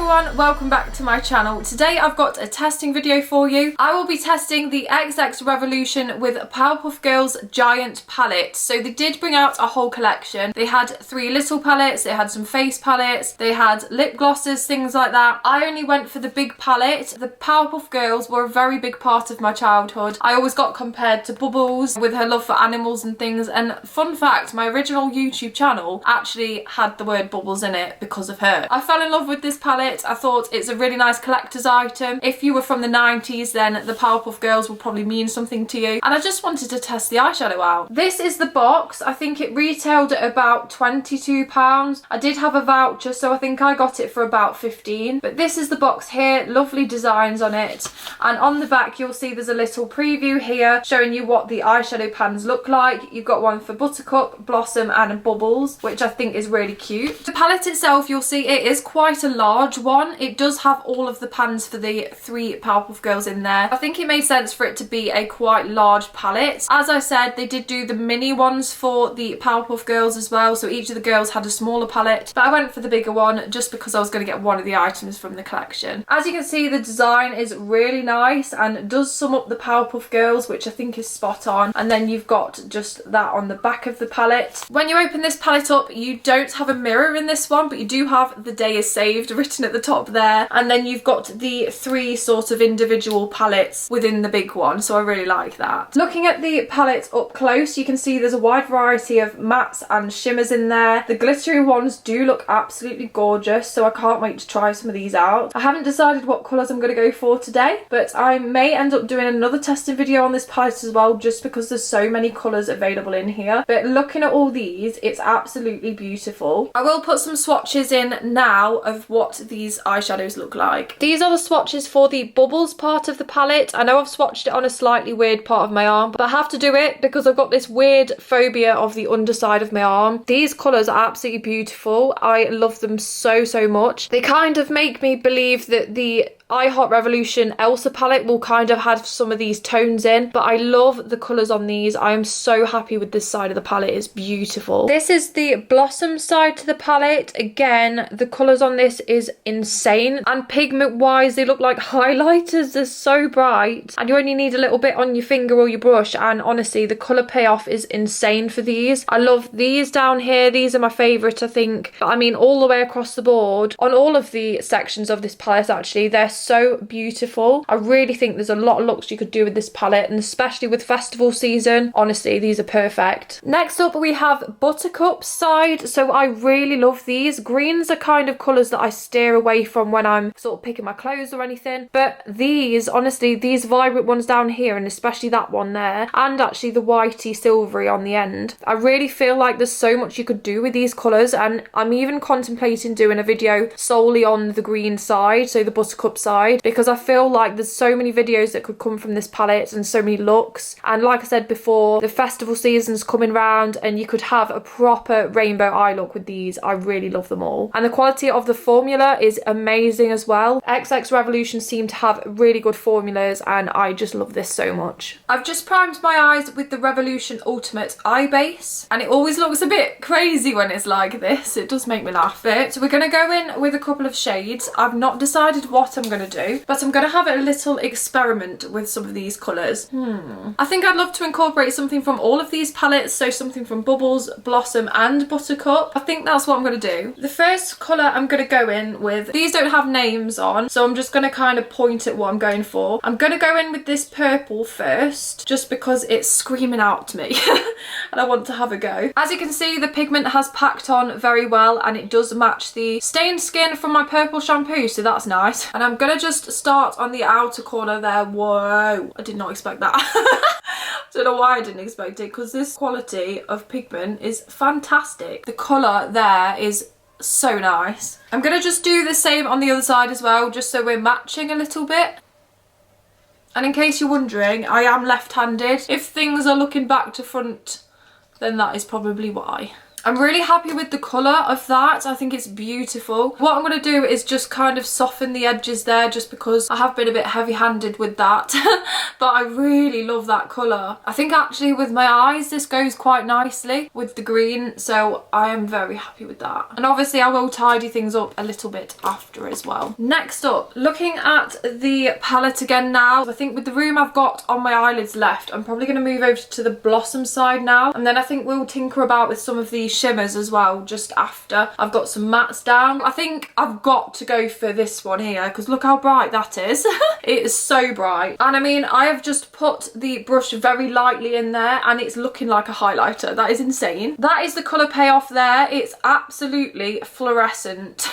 everyone, welcome back to my channel. Today I've got a testing video for you. I will be testing the XXREVOLUTION with Powerpuff Girls Giant palette. So they did bring out a whole collection. They had 3 little palettes, they had some face palettes, they had lip glosses, things like that. I only went for the big palette. The Powerpuff Girls were a very big part of my childhood. I always got compared to Bubbles with her love for animals and things, and fun fact, my original YouTube channel actually had the word Bubbles in it because of her. I fell in love with this palette. I thought it's a really nice collector's item. If you were from the 90s, then the Powerpuff Girls will probably mean something to you. And I just wanted to test the eyeshadow out. This is the box. I think it retailed at about £22. I did have a voucher, so I think I got it for about 15. But this is the box here. Lovely designs on it. And on the back, you'll see there's a little preview here showing you what the eyeshadow pans look like. You've got one for Buttercup, Blossom and Bubbles, which I think is really cute. The palette itself, you'll see it is quite a large one. It does have all of the pans for the 3 Powerpuff Girls in there. I think it made sense for it to be a quite large palette. As I said, they did do the mini ones for the Powerpuff Girls as well, so each of the girls had a smaller palette, but I went for the bigger one just because I was going to get one of the items from the collection. As you can see, the design is really nice and does sum up the Powerpuff Girls, which I think is spot on. And then you've got just that on the back of the palette. When you open this palette up, you don't have a mirror in this one, but you do have "the day is saved" written at the top there, and then you've got the 3 sort of individual palettes within the big one, so I really like that. Looking at the palette up close, you can see there's a wide variety of mattes and shimmers in there. The glittery ones do look absolutely gorgeous, so I can't wait to try some of these out. I haven't decided what colours I'm going to go for today, but I may end up doing another testing video on this palette as well, just because there's so many colours available in here. But looking at all these, it's absolutely beautiful. I will put some swatches in now of what these eyeshadows look like. These are the swatches for the Bubbles part of the palette. I know I've swatched it on a slightly weird part of my arm, but I have to do it because I've got this weird phobia of the underside of my arm. These colours are absolutely beautiful. I love them so much. They kind of make me believe that the EYESHADOW Elsa palette will kind of have some of these tones in, but I love the colours on these. I am so happy with this side of the palette. It's beautiful. This is the Blossom side to the palette. Again, the colours on this is insane, and pigment wise they look like highlighters. They're so bright and you only need a little bit on your finger or your brush, and honestly the colour payoff is insane for these. I love these down here. These are my favourite, I think. I mean, all the way across the board on all of the sections of this palette, actually they're so beautiful. I really think there's a lot of looks you could do with this palette, and especially with festival season, honestly these are perfect. Next up we have Buttercup's side. So I really love these. Greens are kind of colours that I steer away from when I'm sort of picking my clothes or anything, but these, honestly, these vibrant ones down here, and especially that one there, and actually the whitey silvery on the end, I really feel like there's so much you could do with these colours, and I'm even contemplating doing a video solely on the green side, so the Buttercup side, because I feel like there's so many videos that could come from this palette and so many looks. And like I said before, the festival season's coming round and you could have a proper rainbow eye look with these. I really love them all, and the quality of the formula is amazing as well. XXREVOLUTION seem to have really good formulas, and I just love this so much. I've just primed my eyes with the Revolution Ultimate Eye Base, and it always looks a bit crazy when it's like this. It does make me laugh. But we're going to go in with a couple of shades. I've not decided what I'm going to do, but I'm going to have a little experiment with some of these colours. I think I'd love to incorporate something from all of these palettes, so something from Bubbles, Blossom and Buttercup. I think that's what I'm going to do. The first colour I'm going to go in with, these don't have names on, so I'm just going to kind of point at what I'm going for. I'm going to go in with this purple first, just because it's screaming out to me and I want to have a go. As you can see, the pigment has packed on very well, and it does match the stained skin from my purple shampoo, so that's nice. And I'm going to just start on the outer corner there. Whoa, I did not expect that. I don't know why I didn't expect it, because this quality of pigment is fantastic. The colour there is so nice. I'm going to just do the same on the other side as well, just so we're matching a little bit. And in case you're wondering, I am left-handed. If things are looking back to front, then that is probably why. I'm really happy with the colour of that. I think it's beautiful. What I'm going to do is just kind of soften the edges there, just because I have been a bit heavy-handed with that. But I really love that colour. I think actually with my eyes this goes quite nicely with the green, so I am very happy with that. And obviously I will tidy things up a little bit after as well. Next up, looking at the palette again now. I think with the room I've got on my eyelids left, I'm probably going to move over to the Blossom side now, and then I think we'll tinker about with some of the shimmers as well just after I've got some mattes down. I think I've got to go for this one here because look how bright that is. It is so bright, and I mean I have just put the brush very lightly in there and it's looking like a highlighter. That is insane. That is the colour payoff there. It's absolutely fluorescent.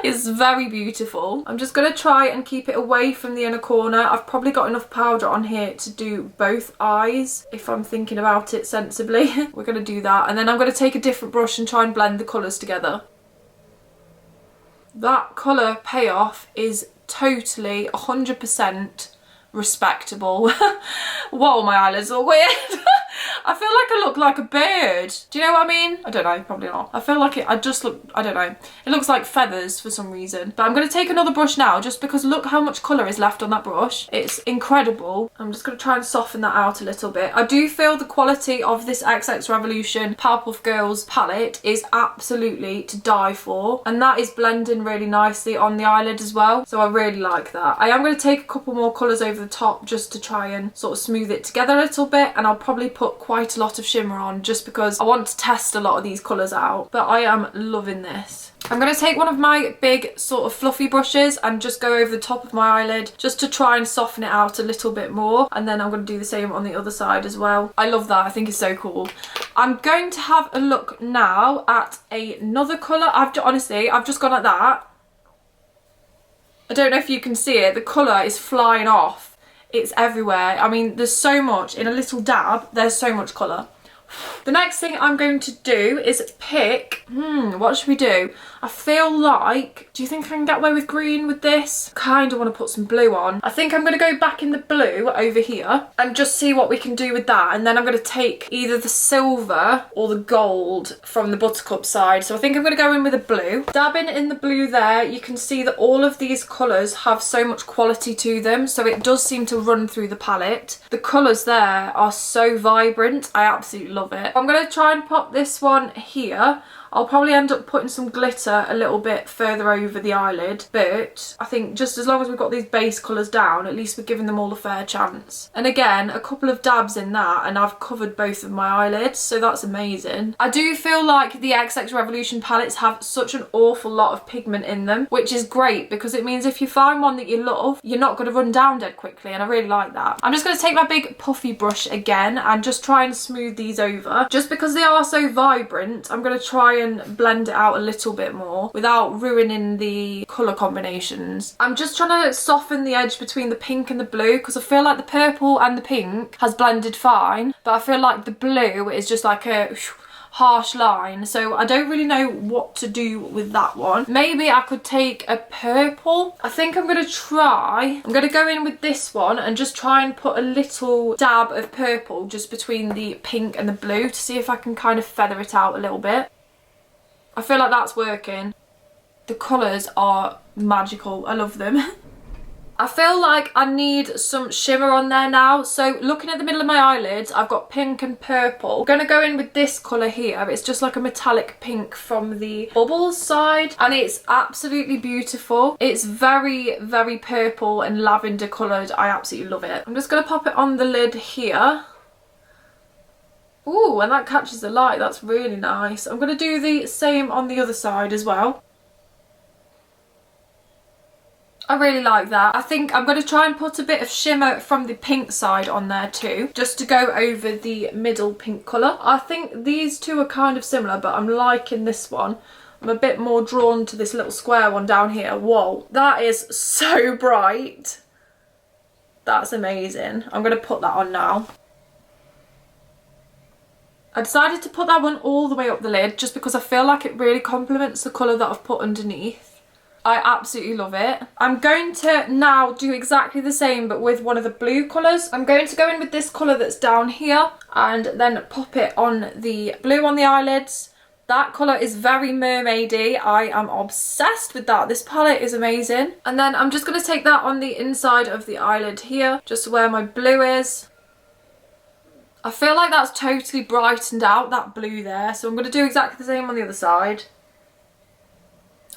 It's very beautiful. I'm just going to try and keep it away from the inner corner. I've probably got enough powder on here to do both eyes if I'm thinking about it sensibly. We're going to do that, and then I'm going to take a different brush and try and blend the colours together. That colour payoff is totally 100% respectable. Whoa, my eyelids are weird. I feel like I look like a bird. Do you know what I mean? I don't know, probably not. I feel like I just look, I don't know. It looks like feathers for some reason. But I'm going to take another brush now just because look how much colour is left on that brush. It's incredible. I'm just going to try and soften that out a little bit. I do feel the quality of this XXREVOLUTION Powerpuff Girls palette is absolutely to die for. And that is blending really nicely on the eyelid as well. So I really like that. I am going to take a couple more colours over the top just to try and sort of smooth it together a little bit, and I'll probably put quite a lot of shimmer on just because I want to test a lot of these colours out. But I am loving this. I'm going to take one of my big sort of fluffy brushes and just go over the top of my eyelid just to try and soften it out a little bit more, and then I'm going to do the same on the other side as well. I love that. I think it's so cool. I'm going to have a look now at another colour. Honestly, I've just gone like that. I don't know if you can see it. The colour is flying off. It's everywhere. I mean, there's so much. In a little dab, there's so much colour. The next thing I'm going to do is pick, what should we do? I feel like, do you think I can get away with green with this? Kind of want to put some blue on. I think I'm going to go back in the blue over here and just see what we can do with that. And then I'm going to take either the silver or the gold from the Buttercup side. So I think I'm going to go in with a blue. Dabbing in the blue there, you can see that all of these colours have so much quality to them. So it does seem to run through the palette. The colours there are so vibrant. I absolutely love it. I'm going to try and pop this one here. I'll probably end up putting some glitter a little bit further over the eyelid, but I think just as long as we've got these base colours down, at least we're giving them all a fair chance. And again, a couple of dabs in that and I've covered both of my eyelids, so that's amazing. I do feel like the XXREVOLUTION palettes have such an awful lot of pigment in them, which is great because it means if you find one that you love, you're not going to run down dead quickly, and I really like that. I'm just going to take my big puffy brush again and just try and smooth these over. Just because they are so vibrant, I'm going to try and blend it out a little bit more without ruining the colour combinations. I'm just trying to soften the edge between the pink and the blue because I feel like the purple and the pink has blended fine, but I feel like the blue is just like a harsh line, so I don't really know what to do with that one. Maybe I could take a purple. I think I'm going to go in with this one and just try and put a little dab of purple just between the pink and the blue to see if I can kind of feather it out a little bit. I feel like that's working. The colours are magical. I love them. I feel like I need some shimmer on there now. So looking at the middle of my eyelids, I've got pink and purple. I'm going to go in with this colour here. It's just like a metallic pink from the Bubbles side. And it's absolutely beautiful. It's very, very purple and lavender coloured. I absolutely love it. I'm just going to pop it on the lid here. Ooh, and that catches the light. That's really nice. I'm going to do the same on the other side as well. I really like that. I think I'm going to try and put a bit of shimmer from the pink side on there too, just to go over the middle pink colour. I think these two are kind of similar, but I'm liking this one. I'm a bit more drawn to this little square one down here. Whoa, that is so bright. That's amazing. I'm going to put that on now. I decided to put that one all the way up the lid just because I feel like it really complements the colour that I've put underneath. I absolutely love it. I'm going to now do exactly the same but with one of the blue colours. I'm going to go in with this colour that's down here and then pop it on the blue on the eyelids, That colour is very mermaidy. I am obsessed with that. This palette is amazing. And then I'm just going to take that on the inside of the eyelid here, just where my blue is. I feel like that's totally brightened out, that blue there. So I'm going to do exactly the same on the other side.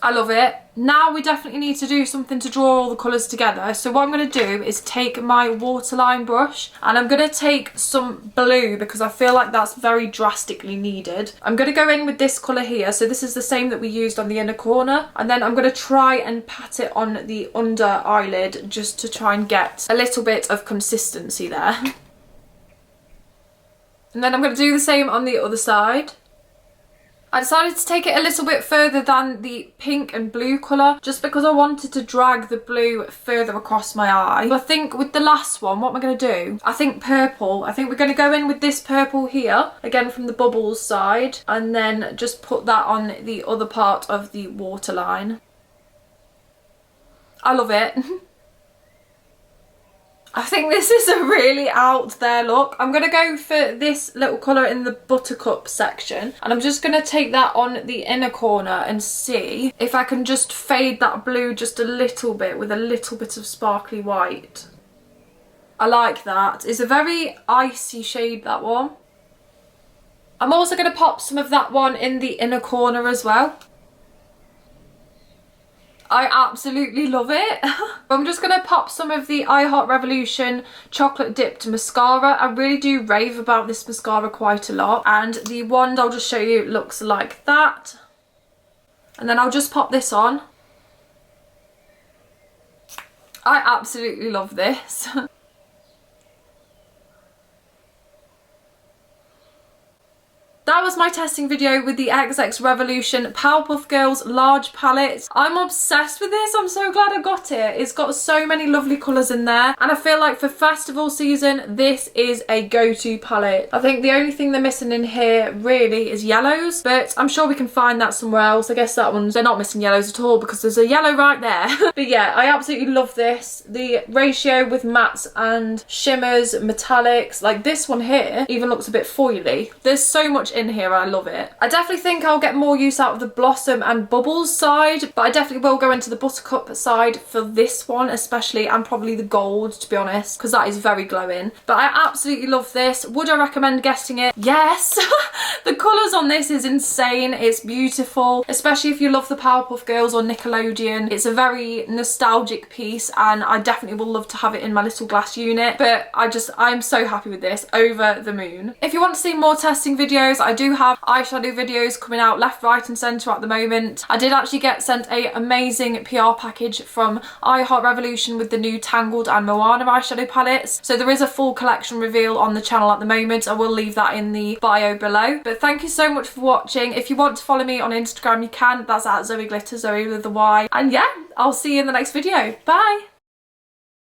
I love it. Now we definitely need to do something to draw all the colours together. So what I'm going to do is take my waterline brush and I'm going to take some blue because I feel like that's very drastically needed. I'm going to go in with this colour here. So this is the same that we used on the inner corner. And then I'm going to try and pat it on the under eyelid just to try and get a little bit of consistency there. And then I'm going to do the same on the other side. I decided to take it a little bit further than the pink and blue colour just because I wanted to drag the blue further across my eye. I think with the last one, what am I going to do? I think purple. I think we're going to go in with this purple here, again from the bubbles side, and then just put that on the other part of the waterline. I love it. I think this is a really out there look. I'm going to go for this little colour in the buttercup section and I'm just going to take that on the inner corner and see if I can just fade that blue just a little bit with a little bit of sparkly white. I like that. It's a very icy shade, that one. I'm also going to pop some of that one in the inner corner as well. I absolutely love it. I'm just going to pop some of the EYESHADOW chocolate dipped mascara. I really do rave about this mascara quite a lot. And the wand I'll just show you looks like that. And then I'll just pop this on. I absolutely love this. That was my testing video with the XXREVOLUTION Powerpuff Girls large palette. I'm obsessed with this. I'm so glad I got it. It's got so many lovely colours in there. And I feel like for festival season, this is a go-to palette. I think the only thing they're missing in here really is yellows. But I'm sure we can find that somewhere else. I guess that one's, they're not missing yellows at all because there's a yellow right there. But yeah, I absolutely love this. The ratio with mattes and shimmers, metallics. Like this one here even looks a bit foily. There's so much in here. I love it. I definitely think I'll get more use out of the blossom and bubbles side, but I definitely will go into the buttercup side for this one especially, and probably the gold, to be honest, because that is very glowing. But I absolutely love this. Would I recommend getting it? Yes. The colours on this is insane. It's beautiful, especially if you love the Powerpuff Girls or Nickelodeon. It's a very nostalgic piece and I definitely will love to have it in my little glass unit. But I'm so happy with this. Over the moon. If you want to see more testing videos, I do have eyeshadow videos coming out left, right and centre at the moment. I did actually get sent an amazing PR package from EYESHADOW with the new Tangled and Moana eyeshadow palettes. So there is a full collection reveal on the channel at the moment. I will leave that in the bio below. But thank you so much for watching. If you want to follow me on Instagram, you can. That's at Zoey Glitter, Zoey with the Y. And yeah, I'll see you in the next video. Bye!